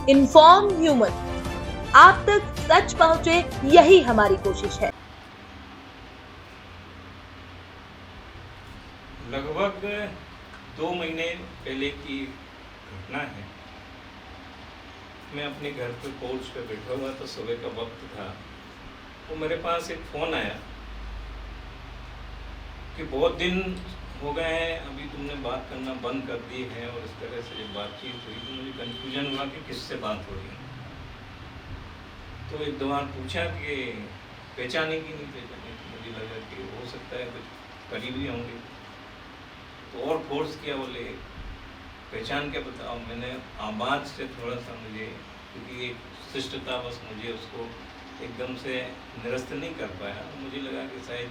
Inform human, आप तक सच पहुंचे, यही हमारी कोशिश है। लगभग 2 महीने पहले की घटना है। मैं अपने घर पे पोर्च पे बैठा हुआ था, सुबह का वक्त था, तो मेरे पास एक फ़ोन आया कि बहुत दिन हो गए हैं, अभी तुमने बात करना बंद कर दी है। और इस तरह से जब बातचीत हुई तो मुझे कन्फ्यूजन हुआ कि किससे बात हो रही है। तो एक दो बार पूछा कि पहचाने की नहीं पहचाने, तो मुझे लगा कि हो सकता है कुछ करीबी होंगे, तो और फोर्स किया, बोले पहचान के बताओ। मैंने आवाज़ से थोड़ा सा, मुझे क्योंकि एक शिष्टता बस मुझे उसको एकदम से निरस्त नहीं कर पाया। मुझे लगा कि शायद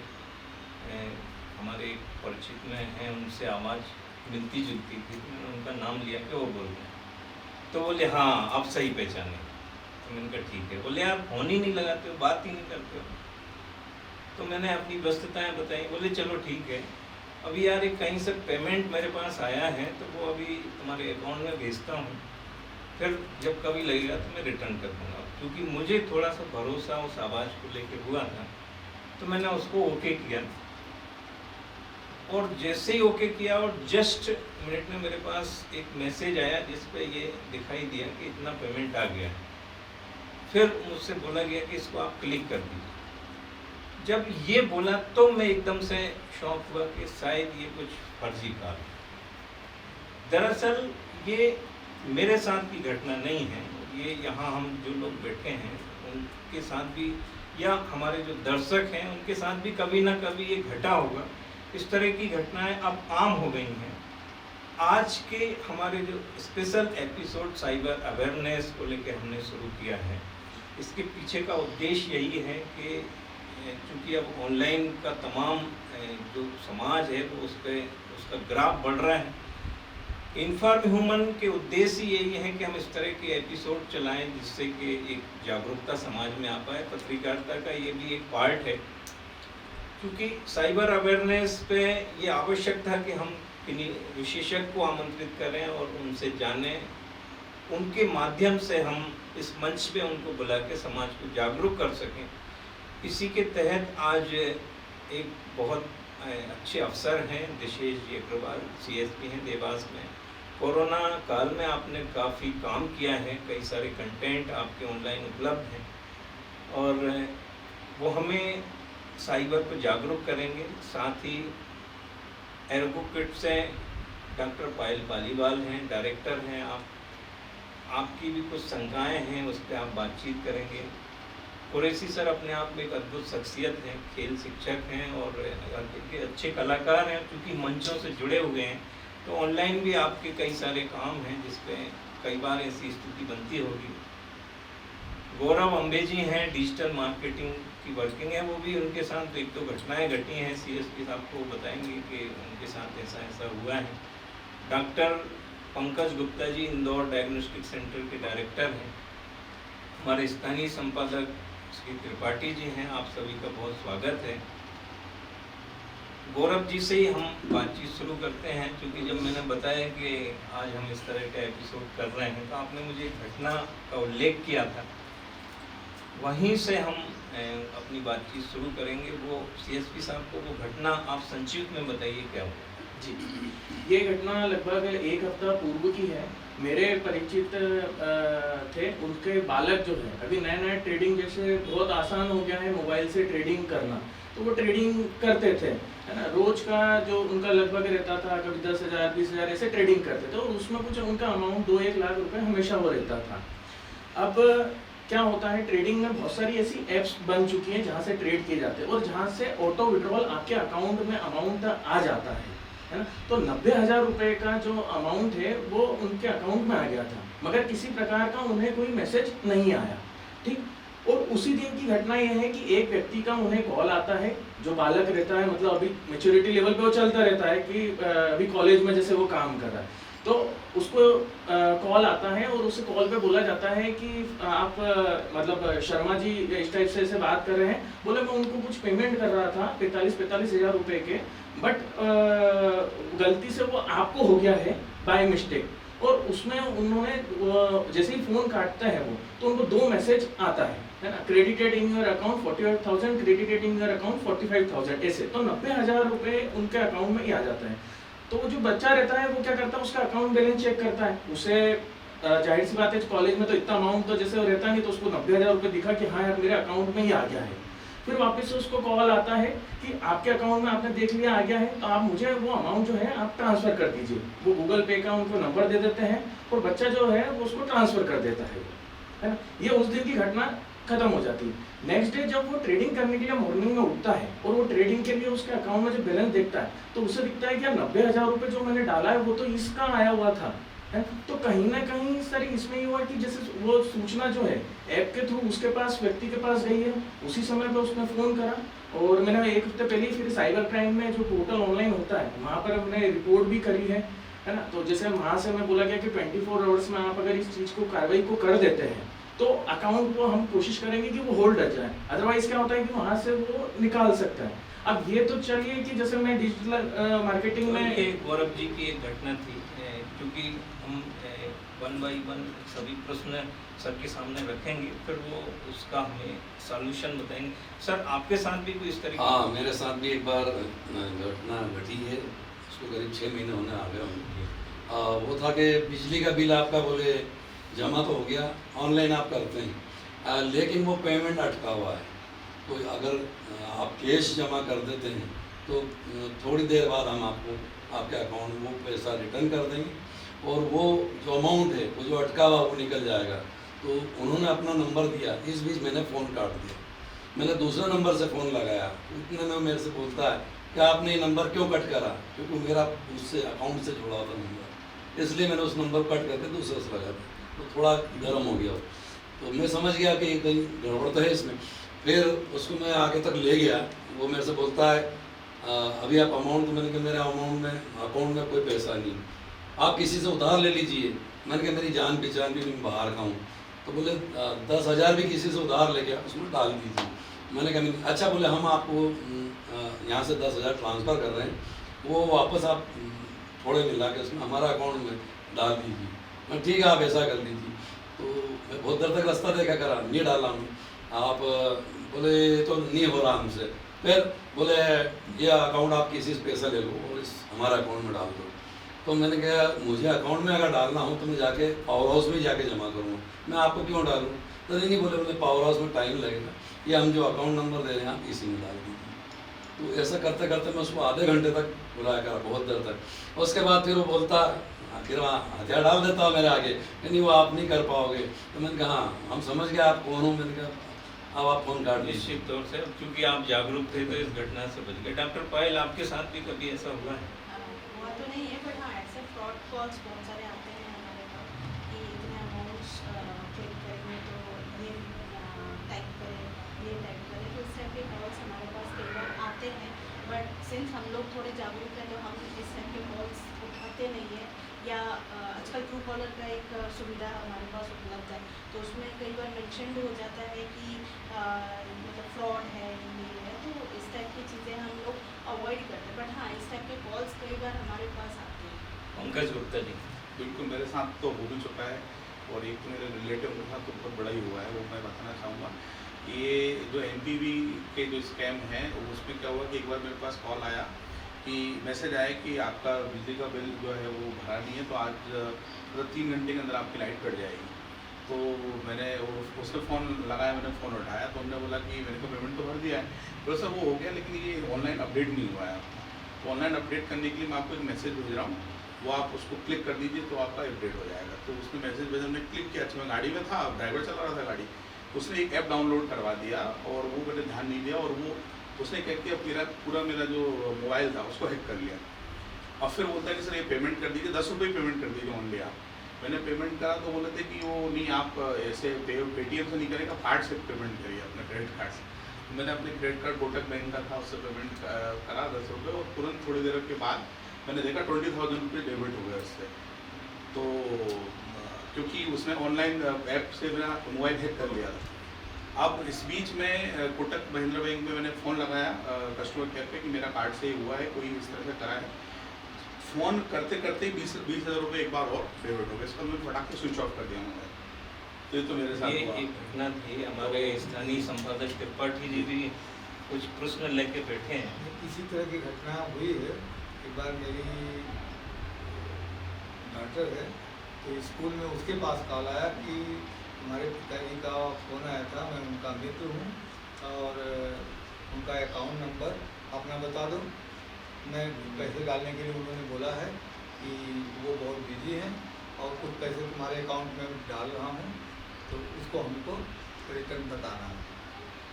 हमारे परिचित में हैं, उनसे आवाज़ मिलती जुलती थी, तो मैंने उनका नाम लिया कि वो बोल रहे हैं। तो बोले हाँ आप सही पहचाने। तो मैंने कहा ठीक है। बोले आप फ़ोन ही नहीं लगाते हो, बात ही नहीं करते हो। तो मैंने अपनी व्यस्तताएँ बताई। बोले चलो ठीक है, अभी यार एक कहीं से पेमेंट मेरे पास आया है, तो वो अभी तुम्हारे अकाउंट में भेजता हूँ, फिर जब कभी लगेगा तो मैं रिटर्न कर दूँगा। क्योंकि मुझे थोड़ा सा भरोसा उस आवाज़ को लेकर हुआ था, तो मैंने उसको ओके किया। और जैसे ही ओके किया और जस्ट मिनट में मेरे पास एक मैसेज आया जिस पे ये दिखाई दिया कि इतना पेमेंट आ गया है। फिर मुझसे बोला गया कि इसको आप क्लिक कर दीजिए। जब ये बोला तो मैं एकदम से शॉक हुआ कि शायद ये कुछ फर्जी काम है। दरअसल ये मेरे साथ की घटना नहीं है, ये यहाँ हम जो लोग बैठे हैं उनके साथ भी, या हमारे जो दर्शक हैं उनके साथ भी कभी ना कभी ये घटा होगा। इस तरह की घटनाएं अब आम हो गई हैं। आज के हमारे जो स्पेशल एपिसोड साइबर अवेयरनेस को लेकर हमने शुरू किया है, इसके पीछे का उद्देश्य यही है कि चूँकि अब ऑनलाइन का तमाम जो समाज है वो उसका ग्राफ बढ़ रहा है। इन्फॉर्म ह्यूमन के उद्देश्य यही है कि हम इस तरह के एपिसोड चलाएं जिससे कि एक जागरूकता समाज में आ पाए। पत्रकारिता का ये भी एक पार्ट है, क्योंकि साइबर अवेयरनेस पे ये आवश्यक था कि हम किन्हीं विशेषज्ञ को आमंत्रित करें और उनसे जानें, उनके माध्यम से हम इस मंच पे उनको बुला के समाज को जागरूक कर सकें। इसी के तहत आज एक बहुत अच्छे अफसर हैं, दिशेश जी अग्रवाल CSP हैं देवास में। कोरोना काल में आपने काफ़ी काम किया है, कई सारे कंटेंट आपके ऑनलाइन उपलब्ध हैं और वो हमें साइबर पर जागरूक करेंगे। साथ ही एडवोकेट से डॉक्टर पायल पालीवाल हैं, डायरेक्टर हैं। आपकी भी कुछ शंकाएँ हैं, उस पर आप बातचीत करेंगे। कुरैशी सर अपने आप में एक अद्भुत शख्सियत हैं, खेल शिक्षक हैं और अच्छे कलाकार हैं। क्योंकि मंचों से जुड़े हुए हैं तो ऑनलाइन भी आपके कई सारे काम हैं जिस पे कई बार ऐसी स्थिति बनती होगी। गौरव अम्बे जी हैं, डिजिटल मार्केटिंग की वर्किंग है, वो भी उनके साथ एक दो घटनाएं घटी हैं, CSP साहब को बताएंगे कि उनके साथ ऐसा ऐसा हुआ है। Doctor Pankaj Gupta ji Indore diagnostic centre के डायरेक्टर हैं। हमारे स्थानीय संपादक श्री त्रिपाठी जी हैं, आप सभी का बहुत स्वागत है। गौरव जी से ही हम बातचीत शुरू करते हैं, क्योंकि जब मैंने बताया कि आज हम इस तरह का एपिसोड कर रहे हैं तो आपने मुझे एक घटना का उल्लेख किया था, वहीं से हम अपनी बातचीत शुरू करेंगे। वो CSP साहब को वो घटना आप संक्षिप्त में बताइए क्या हुआ। जी, ये घटना लगभग 1 हफ्ता पूर्व की है। मेरे परिचित थे, उनके बालक जो है, अभी नया ट्रेडिंग जैसे बहुत आसान हो गया है मोबाइल से ट्रेडिंग करना, तो वो ट्रेडिंग करते थे, है ना। रोज का जो उनका लगभग रहता था, कभी 10,000 20,000 ऐसे ट्रेडिंग करते थे और उसमें कुछ उनका अमाउंट 2-1 लाख रुपए हमेशा वो रहता था। अब क्या होता है, ट्रेडिंग में बहुत सारी ऐसी एप्स बन चुकी हैं जहाँ से ट्रेड किए जाते हैं और जहाँ से ऑटो विड्रॉल आपके अकाउंट में अमाउंट आ जाता है ना। तो 90,000 रुपए का जो अमाउंट है वो उनके अकाउंट में आ गया था, मगर किसी प्रकार का उन्हें कोई मैसेज नहीं आया, ठीक। और उसी दिन की घटना यह है कि एक व्यक्ति का उन्हें कॉल आता है, जो बालक रहता है, मतलब अभी मैच्योरिटी लेवल पे वो चलता रहता है कि अभी कॉलेज में जैसे वो काम कर रहा है, तो उसको कॉल आता है और उस कॉल पे बोला जाता है कि आप मतलब शर्मा जी इस टाइप से ऐसे बात कर रहे हैं। बोले मैं उनको कुछ पेमेंट कर रहा था 45,000 रुपए के, बट गलती से वो आपको हो गया है बाय मिस्टेक। और उसमें उन्होंने जैसे ही फ़ोन काटता है वो, तो उनको 2 मैसेज आता है ना, credited in your account 48,000, credited in your account 45,000, ऐसे। तो 90,000 रुपये उनके अकाउंट में ही आ जाता है। तो जो बच्चा रहता है वो क्या करता है, उसका अकाउंट बैलेंस चेक करता है। उसे जाहिर सी बात है कॉलेज में तो इतना अमाउंट तो जैसे रहता नहीं, तो उसको 90,000 रुपये दिखा कि हाँ यार मेरे अकाउंट में ही आ गया है। फिर वापस से उसको कॉल आता है कि आपके अकाउंट में आपने देख लिया आ गया है, तो आप मुझे वो अमाउंट जो है आप ट्रांसफ़र कर दीजिए। वो गूगल पे का उनको नंबर दे देते हैं और बच्चा जो है वो उसको ट्रांसफ़र कर देता है ना। ये उस दिन की घटना खत्म हो जाती है। नेक्स्ट डे जब वो ट्रेडिंग करने के लिए मॉर्निंग में उठता है और वो ट्रेडिंग के लिए उसके अकाउंट में जो बैलेंस देखता है, तो उसे दिखता है कि यार 90,000 रुपये जो मैंने डाला है वो तो इसका आया हुआ था, है। तो कहीं ना कहीं सर इसमें ये हुआ कि जैसे वो सूचना जो है ऐप के थ्रू उसके पास, व्यक्ति के पास गई है, उसी समय पे उसने फ़ोन करा। और मैंने 1 हफ्ते पहले ही फिर साइबर क्राइम में जो पोर्टल ऑनलाइन होता है वहाँ पर हमने रिपोर्ट भी करी है ना। तो जैसे वहाँ से हमें बोला गया कि 24 आवर्स में आप अगर इस चीज़ को, कार्रवाई को कर देते हैं तो अकाउंट को हम कोशिश करेंगे कि वो होल्ड रह जाए। अदरवाइज क्या होता है कि वहाँ से वो निकाल सकता है। अब ये तो चलिए कि जैसे मैं डिजिटल मार्केटिंग में ये गौरव जी की एक घटना थी, क्योंकि हम 1 बाई 1 सभी प्रश्न सर के सामने रखेंगे, फिर वो उसका हमें सॉल्यूशन बताएंगे। सर आपके साथ भी कोई इस तरीके? हाँ, मेरे साथ भी एक बार घटना घटी है, उसको करीब 6 महीने होने आ गए होंगे। वो था कि बिजली का बिल आपका बोले जमा तो हो गया, ऑनलाइन आप करते हैं, लेकिन वो पेमेंट अटका हुआ है। तो अगर आप कैश जमा कर देते हैं तो थोड़ी देर बाद हम आपको आपके अकाउंट में वो पैसा रिटर्न कर देंगे और वो जो अमाउंट है वो जो अटका हुआ वो निकल जाएगा। तो उन्होंने अपना नंबर दिया, इस बीच मैंने फ़ोन काट दिया। मैंने दूसरे नंबर से फ़ोन लगाया, इतने में मेरे से बोलता है कि आपने ये नंबर क्यों कट करा, क्योंकि मेरा उससे अकाउंट से जुड़ा होता नंबर, इसलिए मैंने उस नंबर को कट करके दूसरे से लगा दिया। तो थोड़ा गर्म हो गया, तो मैं समझ गया कि कहीं गड़बड़ तो है इसमें। फिर उसको मैं आगे तक ले गया, वो मेरे से बोलता है अभी आप अमाउंट, मैंने कहा मेरे अकाउंट में कोई पैसा नहीं, आप किसी से उधार ले लीजिए। मैंने कहा मेरी जान पहचान भी, मैं बाहर का हूँ। तो बोले 10,000 भी किसी से उधार ले गया, उसमें डाल दीजिए। मैंने कहा अच्छा, बोले हम आपको यहाँ से 10,000 ट्रांसफ़र कर रहे हैं, वो वापस आप थोड़े मिला के उसमें हमारा अकाउंट में डाल दीजिए। मैं ठीक है, आप ऐसा कर लीजिए। तो मैं बहुत देर तक रास्ता देखा करा, नहीं डाला हूँ। आप बोले तो नहीं हो रहा हमसे। फिर बोले ये अकाउंट आप किसी से पैसा ले लो और इस हमारा अकाउंट में डाल दो। तो मैंने कहा मुझे अकाउंट में अगर डालना हो तो मैं जाके पावर हाउस में जाके जमा करूँगा, मैं आपको क्यों डालूँ? तो नहीं बोले पावर हाउस में टाइम लगेगा, ये हम जो अकाउंट नंबर दे रहे हैं आप इसी में डाल दीजिए। तो ऐसा करते करते मैं उसको आधे घंटे तक बुलाया करा, बहुत देर तक। उसके बाद फिर वो बोलता, फिर वहाँ हथियार डाल देता हूँ मेरे आगे, नहीं वो आप नहीं कर पाओगे। तो मैंने कहा हाँ, हम समझ गए आप कौन हो। मैंने कहा अब आप फोन काट लीजिए। निश्चित तौर से, क्योंकि आप जागरूक थे तो इस घटना से बच गए। डॉक्टर पायल, आपके साथ भी कभी ऐसा हुआ है? हुआ तो नहीं है, बट हाँ ऐसे फ्रॉड कॉल्स बहुत सारे आते हैं हमारे पास कि इतने अमाउंट्स क्लिक करेंगे तो ये टाइप करें, ये टाइप करें। तो इस टाइप के कॉल्स हमारे पास कई बार आते हैं, बट सिंस हम लोग थोड़े जागरूक हैं तो हम इस टाइप के कॉल्स उठाते नहीं हैं। या आजकल ट्रू कॉलर का एक सुविधा हमारे पास उपलब्ध है, तो उसमें कई बार मेंशन हो जाता है कि मतलब फ्रॉड है, ये है, तो इस टाइप की चीज़ें हम लोग अवॉइड करते हैं। बट हाँ, इस टाइप के कॉल्स कई बार हमारे पास आते हैं। पंकज गुप्ता जी। बिल्कुल, मेरे साथ तो हो भी चुका है और एक तो मेरे रिलेटिव के साथ तो बहुत बड़ा ही हुआ है, वो मैं बताना चाहूँगा। ये जो NPV के जो स्कैम है उसमें क्या हुआ कि एक बार मेरे पास कॉल आया कि मैसेज आया कि आपका बिजली का बिल जो है वो भरा नहीं है, तो आज मतलब 3 घंटे के अंदर आपकी लाइट कट जाएगी। तो मैंने उससे फ़ोन लगाया, मैंने फ़ोन उठाया तो उन्होंने बोला कि मैंने तो पेमेंट तो भर दिया है। तो सर वो हो गया, लेकिन ये ऑनलाइन अपडेट नहीं हुआ है आपका। तो ऑनलाइन अपडेट करने के लिए मैं आपको एक मैसेज भेज रहा हूँ, वो आप उसको क्लिक कर दीजिए तो आपका अपडेट हो जाएगा। तो उसमें मैसेज भेजा, हमने क्लिक किया। अच्छा, मैं गाड़ी में था, ड्राइवर चला रहा था गाड़ी, उसने एक ऐप डाउनलोड करवा दिया और वो मैंने ध्यान नहीं दिया और वो उसने क्या किया, मेरा जो मोबाइल था उसको हैक कर लिया। और फिर बोलता है कि सर ये पेमेंट कर दीजिए, 10 रुपये पेमेंट कर दीजिए ओनली आप। मैंने पेमेंट करा तो बोले थे कि वो नहीं, आप ऐसे पेटीएम से नहीं करेगा, कार्ड से पेमेंट करिए, अपने क्रेडिट कार्ड से। तो मैंने अपने क्रेडिट कार्ड कोटक बैंक का था, उससे पेमेंट करा 10 रुपये और तुरंत थोड़ी देर के बाद मैंने देखा 20,000 रुपये डेबिट हो गया उससे। तो क्योंकि उसने ऑनलाइन ऐप से मेरा मोबाइल हैक कर लिया था। अब इस बीच में कोटक महिंद्रा बैंक में मैंने फ़ोन लगाया कस्टमर केयर पे कि मेरा कार्ड से ही हुआ है, कोई इस तरह से करा है। फ़ोन करते करते ही 20,000 रुपये एक बार और फेवरेट हो गए। इसका मैं फटाक से स्विच ऑफ कर दिया मोबाइल। तो ये तो मेरे साथ ये हुआ। एक घटना थी। हमारे स्थानीय संपादक त्रिपाठी जी भी कुछ प्रश्न लेके बैठे हैं। इसी तरह की घटना हुई है। एक बार मेरी डॉटर है तो स्कूल में उसके पास कॉल आया कि हमारे पिताजी का फ़ोन आया था, मैं उनका मित्र हूँ और उनका अकाउंट नंबर अपना बता दो। मैं पैसे डालने के लिए उन्होंने बोला है कि वो बहुत बिजी हैं और कुछ पैसे तुम्हारे अकाउंट में डाल रहा हूँ, तो उसको हमको रिटर्न बताना है।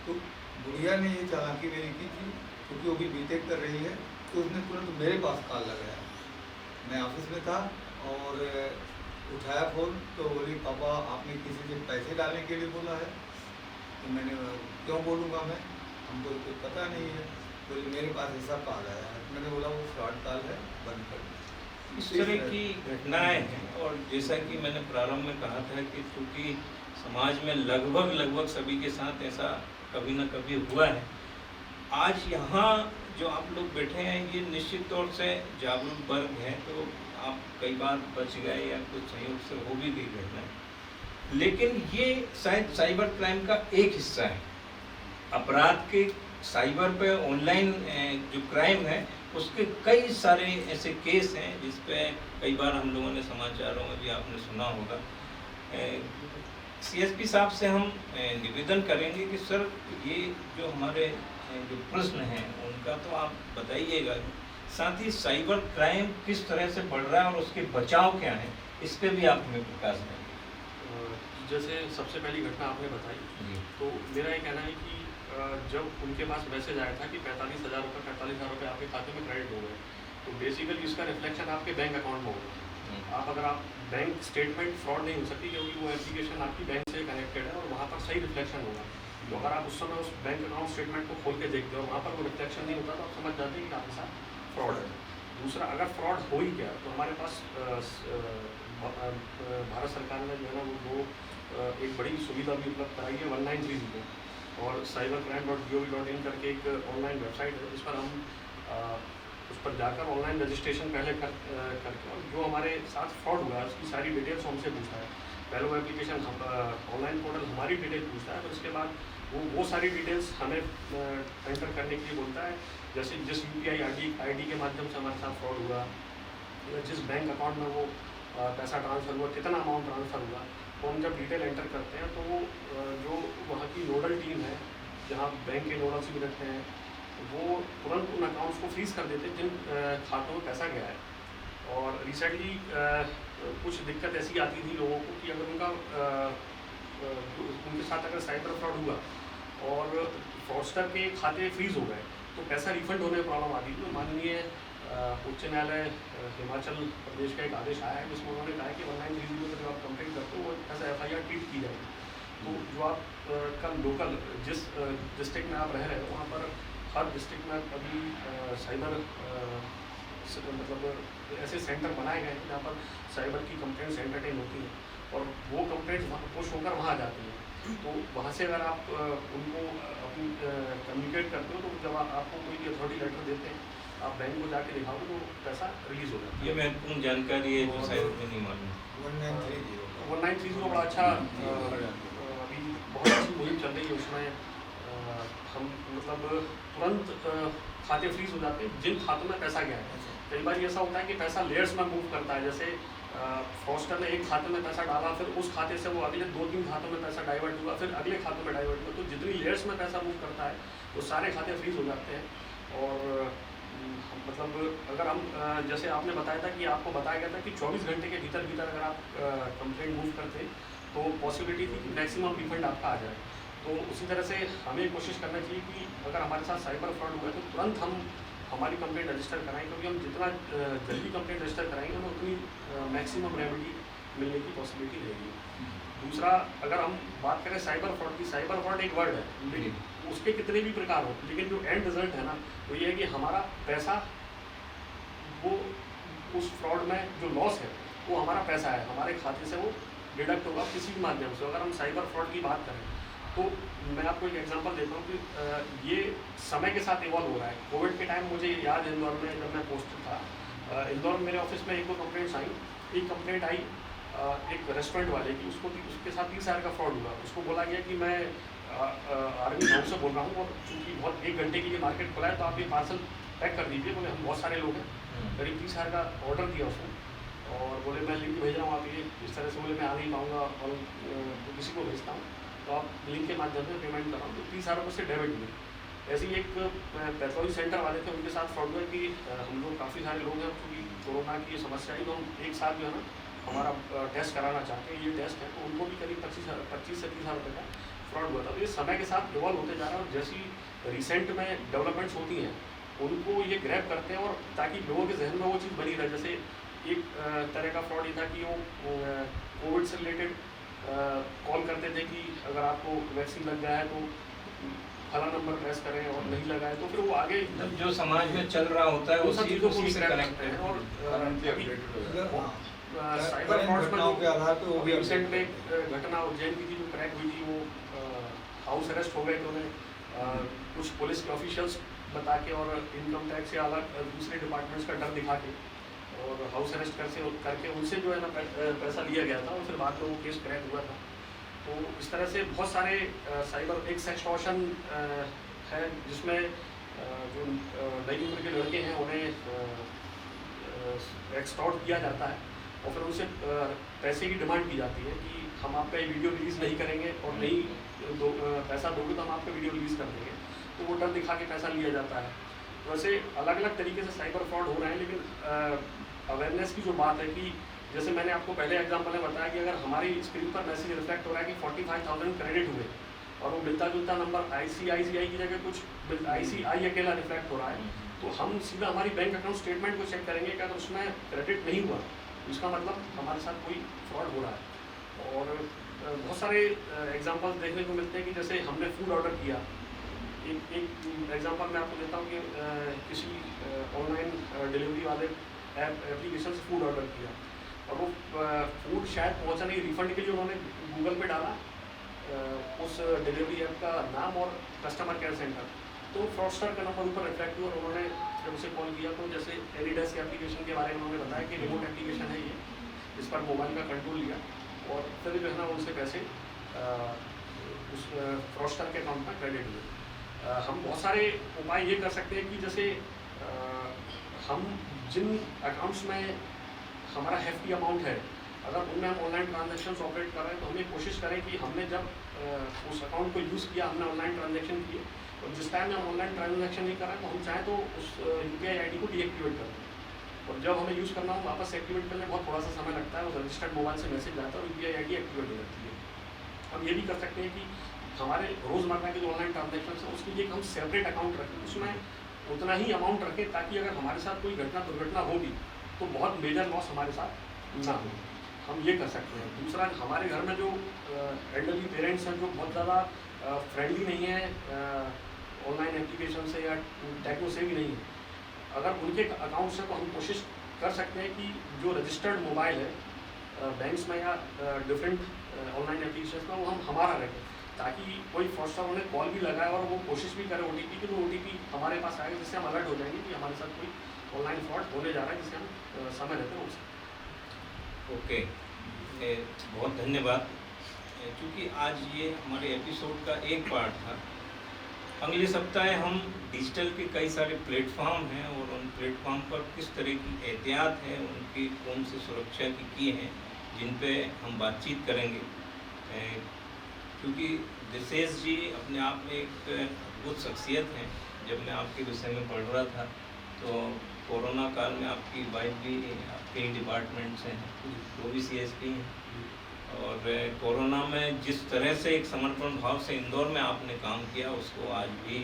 तो बुढ़िया ने ये चालाकी मेरी की थी, क्योंकि वो भी बीटेक कर रही है, तो उसने तुरंत मेरे पास कॉल लगाया। मैं ऑफिस में था और उठाया फ़ोन तो बोली पापा आपने किसी से पैसे डालने के लिए बोला है। तो मैंने क्यों बोलूँगा मैं, हमको कुछ पता नहीं है। बोली मेरे पास ऐसा कॉल आया है। मैंने बोला वो फ्रॉड कॉल है, बंद कर दो। इस तरह की घटनाएं हैं। और जैसा कि मैंने प्रारंभ में कहा था कि चूँकि समाज में लगभग सभी के साथ ऐसा कभी ना कभी हुआ है। आज यहाँ जो आप लोग बैठे हैं ये निश्चित तौर से जागरूक वर्ग है, तो आप कई बार बच गए या कुछ संयोग से हो भी गई घटना, लेकिन ये शायद साइबर क्राइम का एक हिस्सा है। अपराध के साइबर पे ऑनलाइन जो क्राइम है उसके कई सारे ऐसे केस हैं जिस पे कई बार हम लोगों ने समाचारों में भी आपने सुना होगा। सीएसपी साहब से हम निवेदन करेंगे कि सर ये जो हमारे जो प्रश्न हैं उनका तो आप बताइएगा, साथ ही साइबर क्राइम किस तरह से बढ़ रहा है और उसके बचाव क्या है, इस पे भी आप हमें प्रकाश देंगे। जैसे सबसे पहली घटना आपने बताई, तो मेरा ये कहना है कि जब उनके पास मैसेज आया था कि 45,000 रुपये 48,000 रुपये आपके खाते में क्रेडिट हो गए, तो बेसिकली इसका रिफ्लेक्शन आपके बैंक अकाउंट में होगा। आप अगर आप बैंक स्टेटमेंट फ्रॉड नहीं हो सकती, क्योंकि वो एप्लीकेशन आपकी बैंक से कनेक्टेड है और वहाँ पर सही रिफ्लेक्शन होगा। तो अगर आप उस समय उस बैंक अकाउंट स्टेटमेंट को खोल के देखते हो और वहाँ पर वो रिफ्लेक्शन नहीं होता, तो आप समझ जाते हैं कि आपके साथ फ्रॉड है। दूसरा, अगर फ्रॉड हो ही गया तो हमारे पास भारत सरकार ने जो है ना वो एक बड़ी सुविधा भी उपलब्ध कराई है 1930 और cybercrime.gov.in करके एक ऑनलाइन वेबसाइट है, जिस पर हम उस पर जाकर ऑनलाइन रजिस्ट्रेशन पहले करके और जो हमारे साथ फ्रॉड हुआ है उसकी सारी डिटेल्स हमसे पूछता है। पहले वो एप्लीकेशन ऑनलाइन पोर्टल हमारी डिटेल पूछता है, फिर उसके बाद वो सारी डिटेल्स हमें एंटर करने के लिए बोलता है। जैसे जिस UPI ID के माध्यम से हमारे साथ फ्रॉड हुआ या जिस बैंक अकाउंट में वो पैसा ट्रांसफ़र हुआ, कितना अमाउंट ट्रांसफ़र हुआ, तो हम जब डिटेल एंटर करते हैं तो वो जो वहाँ की नोडल टीम है, जहाँ बैंक के नोडल्स भी रहते हैं, वो तुरंत उन अकाउंट्स को फ्रीज़ कर देते हैं जिन खातों में पैसा गया है। और रिसेंटली कुछ दिक्कत ऐसी आती थी लोगों को कि अगर उनके साथ अगर साइबर फ्रॉड हुआ और फ्रॉडस्टर के खाते फ्रीज़ हो गए तो पैसा रिफंड होने में प्रॉब्लम आती थी। माननीय उच्च न्यायालय हिमाचल प्रदेश का एक आदेश आया है जिसमें उन्होंने कहा है कि 1930 में जब आप कंप्लेंट करते हो वो ऐसा FIR ट्रीट की जाएगी। तो जो आप का लोकल जिस डिस्ट्रिक्ट में आप रह रहे हो वहाँ पर हर डिस्ट्रिक्ट में अभी साइबर मतलब ऐसे सेंटर बनाए गए हैं जहाँ पर साइबर की कंप्लेंट्स एंटरटेन होती हैं और वो कंप्लेंट्स पुश होकर वहाँ जाती हैं। तो वहाँ से अगर आप उनको अपनी कम्युनिकेट करते हो तो जब आपको कोई अथॉरिटी लेटर देते हैं आप बैंक को जाके दिखाओ तो पैसा रिलीज हो जाता है। ये महत्वपूर्ण जानकारी है जो शायद में नहीं मालूम। 1930 बड़ा अच्छा अभी बहुत अच्छी मुहिम चल रही है, उसमें हम मतलब तुरंत खाते फ्रीज हो जाते हैं जिन खातों में पैसा गया है। कई बार ऐसा होता है कि पैसा लेयर्स में मूव करता है, जैसे फ्रॉडस्टर ने एक खाते में पैसा डाला, फिर उस खाते से वो अगले 2-3 खातों में पैसा डाइवर्ट हुआ, फिर अगले खातों में डाइवर्ट हुआ। तो जितनी लेयर्स में पैसा मूव करता है वो सारे खाते फ्रीज हो जाते हैं। और मतलब अगर हम जैसे आपने बताया था कि आपको बताया गया था कि 24 घंटे के भीतर अगर आप कंप्लेंट मूव करते तो पॉसिबिलिटी थी कि मैक्सिमम रिफंड आपका आ जाए। तो उसी तरह से हमें कोशिश करना चाहिए कि अगर हमारे साथ साइबर फ्रॉड हुआ है तो तुरंत हम हमारी कंप्लेंट रजिस्टर कराएं, क्योंकि हम जितना जल्दी कंप्लेंट रजिस्टर कराएंगे हमें उतनी मैक्सिमम रेमेडी मिलने की पॉसिबिलिटी रहेगी। दूसरा, अगर हम बात करें साइबर फ्रॉड की, साइबर फ्रॉड एक वर्ड है, लेकिन उसके कितने भी प्रकार हो, लेकिन जो एंड रिजल्ट है ना वो ये है कि हमारा पैसा वो उस फ्रॉड में जो लॉस है वो हमारा पैसा है, हमारे खाते से वो डिडक्ट होगा किसी भी माध्यम से। अगर हम साइबर फ्रॉड की बात करें तो मैं आपको एक एग्जांपल देता हूँ कि ये समय के साथ इवॉल्व हो रहा है। कोविड के टाइम मुझे याद है इंदौर में जब मैं पोस्टेड था इंदौर में मेरे ऑफिस में 1-2 कंप्लेंट्स आई। एक कंप्लेंट आई एक रेस्टोरेंट वाले की, उसके साथ 30,000 का फ्रॉड हुआ। उसको बोला गया कि मैं आर्मी हाउस से बोल रहा हूँ और चूँकि बहुत 1 घंटे के लिए मार्केट खुला है तो आप ये पार्सल पैक कर दीजिए। बोले हम बहुत सारे लोग हैं, करीब 30,000 का ऑर्डर दिया उसने और बोले मैं लिंक भेज रहा हूँ, आप ये इस तरह से बोले मैं आ नहीं पाऊँगा और तो किसी को भेजता हूँ तो आप लिंक के माध्यम से पेमेंट कर रहा हूँ। तो 30,000 रुपये से डेबिट हुए। ऐसे ही एक पैथोलॉजी सेंटर वाले थे, उनके साथ फ्रॉड हुआ कि हम लोग काफ़ी सारे लोग हैं, क्योंकि कोरोना की समस्या है तो हम एक साथ जो है ना हमारा टेस्ट कराना चाहते हैं, ये टेस्ट है, तो उनको भी करीब 25 से 30,000 रुपये का फ्रॉड हुआ था। तो ये समय के साथ इवॉल्व होते जा रहा है और जैसी रिसेंट में डेवलपमेंट्स होती हैं उनको ये ग्रैब करते हैं और ताकि लोगों के जहन में वो चीज़ बनी रहे। जैसे एक तरह का फ्रॉड ये था कि वो कोविड से रिलेटेड कॉल करते थे कि अगर आपको वैक्सीन लग गया है तो फला नंबर प्रेस करें और नहीं लगाए तो फिर वो आगे जो समाज में चल रहा होता है वो सब चीज़ों को उसी से कनेक्ट है। और साइबर हाँ, फ्रॉड्स के आधार पे वो अभी रिसेंट में एक घटना उज्जैन की थी जो क्रैक हुई थी, वो हाउस अरेस्ट हो गए थे उन्हें कुछ पुलिस के ऑफिशियल्स बता के और इनकम टैक्स या अलग दूसरे डिपार्टमेंट्स का डर दिखा के और हाउस अरेस्ट करके उनसे जो है ना पैसा लिया गया था और फिर बाद में वो केस क्रैक हुआ था। तो इस तरह से बहुत सारे साइबर एक सेक्सटॉर्शन है जिसमें जो नई उम्र के लड़के हैं उन्हें एक्सटॉर्ट किया जाता है और फिर उनसे पैसे की डिमांड की जाती है कि हम आपका ये वीडियो रिलीज़ नहीं करेंगे और नहीं पैसा दोगे तो हम आपका वीडियो रिलीज़ कर देंगे। तो वो डर दिखा के पैसा लिया जाता है। वैसे अलग अलग तरीके से साइबर फ्रॉड हो रहे हैं, लेकिन अवेयरनेस की जो बात है कि जैसे मैंने आपको पहले एग्जांपल में बताया कि अगर हमारी स्क्रीन पर मैसेज रिफ्लेक्ट हो रहा है कि 45,000 क्रेडिट हुए और वो मिलता जुलता नंबर ICICI की जगह कुछ ICI अकेला रिफ्लेक्ट हो रहा है, तो हम सीधा हमारी बैंक अकाउंट स्टेटमेंट को चेक करेंगे कि अगर उसमें क्रेडिट नहीं हुआ इसका मतलब हमारे साथ कोई फ्रॉड हो रहा है। और बहुत सारे एग्जांपल्स देखने को मिलते हैं कि जैसे हमने फूड ऑर्डर किया, एक एग्जांपल मैं आपको देता हूँ कि किसी ऑनलाइन डिलीवरी वाले एप्लीकेशन से फूड ऑर्डर किया और वो फूड शायद पहुँचा नहीं, रिफंड के लिए उन्होंने गूगल पे डाला उस डिलीवरी ऐप का नाम और कस्टमर केयर सेंटर, तो फ्रॉडस्टर का नंबर ऊपर रिफ्लेक्ट हुआ और उन्होंने जब उसे कॉल किया तो जैसे एडिडेस्क एप्लीकेशन के बारे में उन्होंने बताया कि रिमोट एप्लीकेशन है ये, इस पर मोबाइल का कंट्रोल लिया और फिर जो है ना उनसे पैसे उस फ्रॉडस्टर के अकाउंट में क्रेडिट हुए। हम बहुत सारे उपाय ये कर सकते हैं कि जैसे हम जिन अकाउंट्स में हमारा हेफ्टी अमाउंट है, अगर उनमें हम ऑनलाइन ट्रांजैक्शन ऑपरेट कर रहे हैं तो हमें कोशिश करें कि हमने जब उस अकाउंट को यूज़ किया, हमने ऑनलाइन ट्रांजैक्शन किए और जिस टाइम में हम ऑनलाइन ट्रांजैक्शन नहीं कर रहे हैं तो हम चाहें तो उस UPI ID को डीएक्टिवेट कर दें और जब हमें यूज़ करना हो वापस एक्टिवेट करने में बहुत थोड़ा सा समय लगता है और रजिस्टर्ड मोबाइल से मैसेज आता है और UPI ID एक्टिवेट हो जाती है। हम ये भी कर सकते हैं कि हमारे रोज़मर्रा के जो ऑनलाइन ट्रांजैक्शन है उसके लिए हम सेपरेट अकाउंट रखें, उसमें उतना ही अमाउंट रखें ताकि अगर हमारे साथ कोई दुर्घटना होगी तो बहुत मेजर लॉस हमारे साथ ना हो। हम ये कर सकते हैं। दूसरा, हमारे घर में जो एल्डरली पेरेंट्स हैं जो बहुत ज़्यादा फ्रेंडली नहीं है ऑनलाइन एप्लीकेशन से या टेक्नो से भी नहीं है, अगर उनके अकाउंट से तो हम कोशिश कर सकते हैं कि जो रजिस्टर्ड मोबाइल है बैंक्स में या डिफरेंट ऑनलाइन एप्लीकेशन में वो हम हमारा रखें ताकि कोई फ्रॉडस्टर उन्हें कॉल भी लगाए और वो कोशिश भी करे OTP की, तो OTP हमारे पास आएगा जिससे हम अलर्ट हो जाएंगे कि हमारे साथ कोई ऑनलाइन फ्रॉड होने जा रहा है, जिससे हम समय रहते हैं उससे। ओके, बहुत धन्यवाद। क्योंकि आज ये हमारे एपिसोड का एक पार्ट था। अगले सप्ताह हम डिजिटल के कई सारे प्लेटफॉर्म हैं और उन प्लेटफॉर्म पर किस तरह की एहतियात है, उनकी कौन सी सुरक्षा की हैं, जिन पे हम बातचीत करेंगे। क्योंकि दिशेश जी अपने आप में एक अद्भुत शख्सियत हैं। जब मैं आपके विषय में पढ़ रहा था तो कोरोना काल में आपकी वाइफ भी आपके डिपार्टमेंट से हैं, वो भी CSP हैं और कोरोना में जिस तरह से एक समर्पण भाव से इंदौर में आपने काम किया उसको आज भी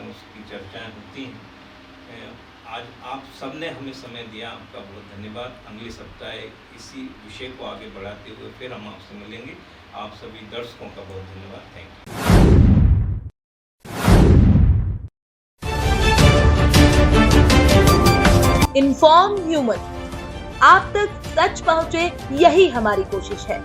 उसकी चर्चाएं होती हैं। आज आप सबने हमें समय दिया, आपका बहुत धन्यवाद। अगले सप्ताह इसी विषय को आगे बढ़ाते हुए फिर हम आपसे मिलेंगे। आप सभी दर्शकों का बहुत धन्यवाद। Thank you. इन्फॉर्म ह्यूमन, आप तक सच पहुंचे, यही हमारी कोशिश है।